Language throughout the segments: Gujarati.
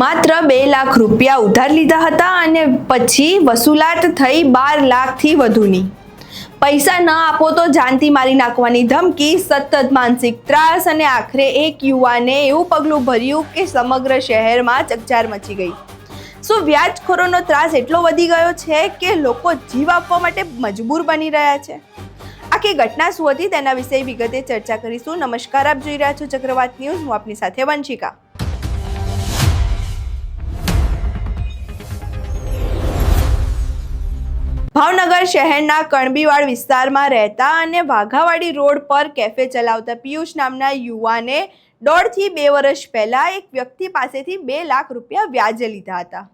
માત્ર 2 લાખ રૂપિયા ઉધાર લીધા હતા અને પછી વસૂલાત થઈ 12 લાખથી વધુની। પૈસા ન આપો તો જાનથી મારી નાખવાની ધમકી, સતત માનસિક ત્રાસ અને આખરે એક યુવાને એવું પગલું ભર્યું કે સમગ્ર શહેરમાં ચકચાર મચી ગઈ। શું વ્યાજખોરોનો ત્રાસ એટલો વધી ગયો છે કે લોકો જીવ આપવા માટે મજબૂર બની રહ્યા છે? આખી ઘટના શું હતી તેના વિશે વિગતે ચર્ચા કરીશું। નમસ્કાર, આપ જોઈ રહ્યા છો ચક્રવાત ન્યૂઝ। હું આપની સાથે વંશિકા। ભાવનગર શહેરના કણબીવાડ વિસ્તારમાં રહેતા અને વાઘાવાડી રોડ પર કેફે ચલાવતા પિયુષ નામના યુવાને 1.5 થી 2 વર્ષ પહેલા એક વ્યક્તિ પાસેથી 2 લાખ રૂપિયા વ્યાજે લીધા હતા।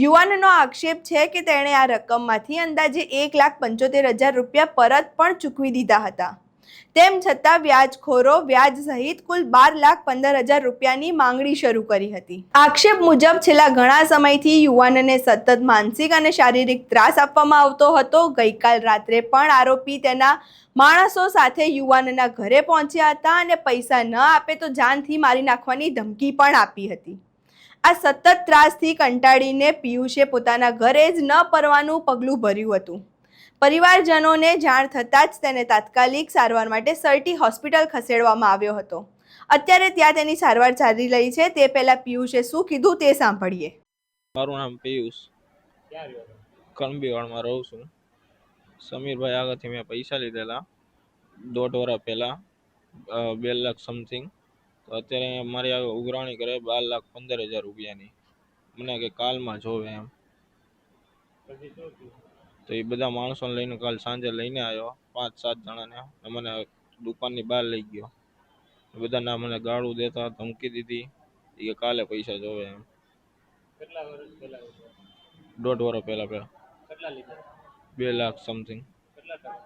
યુવાનનો આક્ષેપ છે કે તેણે આ રકમમાંથી અંદાજે 1,75,000 રૂપિયા પરત પણ ચૂકવી દીધા હતા। તેમ છતાં વ્યાજખોરો વ્યાજ સહિત કુલ 12,15,000 રૂપિયાની માંગણી શરૂ કરી હતી। આક્ષેપ મુજબ છેલ્લા ઘણા સમયથી યુવાનને સતત માનસિક અને શારીરિક ત્રાસ આપવામાં આવતો હતો। ગઈકાલ રાત્રે પણ આરોપી તેના માણસો સાથે યુવાનના ઘરે પહોંચ્યા હતા અને પૈસા ન આપે તો જાનથી મારી નાખવાની ધમકી પણ આપી હતી। આ સતત ત્રાસથી કંટાળીને પિયુષે પોતાના ઘરે જ ન પરવાનું પગલું ભર્યું હતું। પરિવારજનોને જાણ થતાં જ તેને તાત્કાલિક સારવાર માટે સરટી હોસ્પિટલ ખસેડવામાં આવ્યો હતો। અત્યારે ત્યાં તેની સારવાર ચાલી રહી છે। તે પહેલા પિયુષે શું કીધું તે સાંભળીએ। મારું નામ પિયુષ, કણબીવાડમાં રહું છું। સમીરભાઈ આગળથી મેં પૈસા લીધેલા 1.5 વર્ષ પહેલાં, 2 લાખ સમથિંગ। તો અત્યારે મારી આગળ ઉઘરાણી કરે 12,15,000 રૂપિયાની। મને કે કાલમાં જોવે એમ। તો એ બધા માણસોને લઈને કાલ સાંજે લઈને આવ્યો, 5-7 જણાને। મને દુકાનની બહાર લઈ ગયો। બધાના મને ગાળું દેતા, ધમકી દીધી એ કાલે પૈસા જોવે એમ। કેટલા વર્ષ પહેલા? 1.5 વર્ષ પહેલા 2 લાખ સમથિંગ। કેટલા ટકા?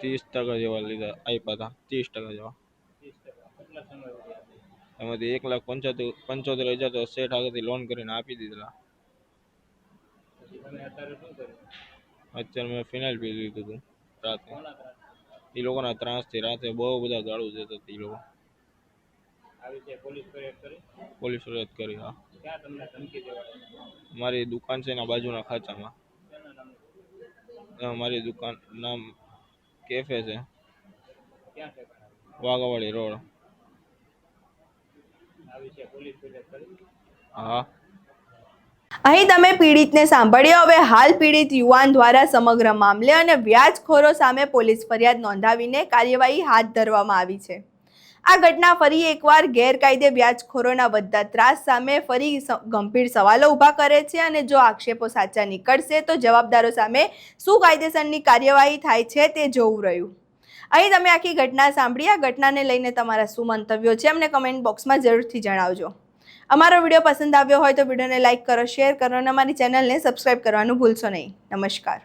30% જેવા લીધા, આપ્યા હતા 30% જેવા। 30%. કેટલા સમય સુધી? એમાંથી 1,75,000 તો શેઠ આગળથી લોન કરીને આપી દીધેલા। પછી તમે અત્યારે શું કર્યું? અત્યારે મેં ફિનાઇલ પી લીધું હતું રાતે। એ લોકોના ત્રાસથી રાતે બહુ બધા ગાળું દેતા હતા એ લોકો। આવી છે પોલીસ ફરિયાદ કરી? પોલીસ ફરિયાદ કરી, હા। ક્યાં તમને ધમકી દેવાય? મારી દુકાન છે એના બાજુના ખાંચામાં। શેના નામ? મારી દુકાન નામ કેફે છે, ક્યાં છે? વાઘાવાડી રોડ। આવી છે પોલીસ ફરિયાદ કરી? હા। અહીં તમે પીડિતને સાંભળ્યો। હવે હાલ પીડિત યુવાન દ્વારા સમગ્ર મામલે અને વ્યાજખોરો સામે પોલીસ ફરિયાદ નોંધાવીને કાર્યવાહી હાથ ધરવામાં આવી છે। આ ઘટના ફરી એકવાર ગેરકાયદે વ્યાજખોરોના વધતા ત્રાસ સામે ફરી ગંભીર સવાલો ઊભા કરે છે અને જો આક્ષેપો સાચા નીકળશે તો જવાબદારો સામે શું કાયદેસરની કાર્યવાહી થાય છે તે જોવું રહ્યું। અહીં તમે આખી ઘટના સાંભળી। આ ઘટનાને લઈને તમારા શું મંતવ્યો છે અમને કમેન્ટ બોક્સમાં જરૂરથી જણાવજો। અમારો વિડીયો પસંદ આવ્યો હોય તો વિડીયોને લાઇક કરો, શેર કરો અને અમારી ચેનલને સબસ્ક્રાઇબ કરવાનું ભૂલશો નહીં। નમસ્કાર।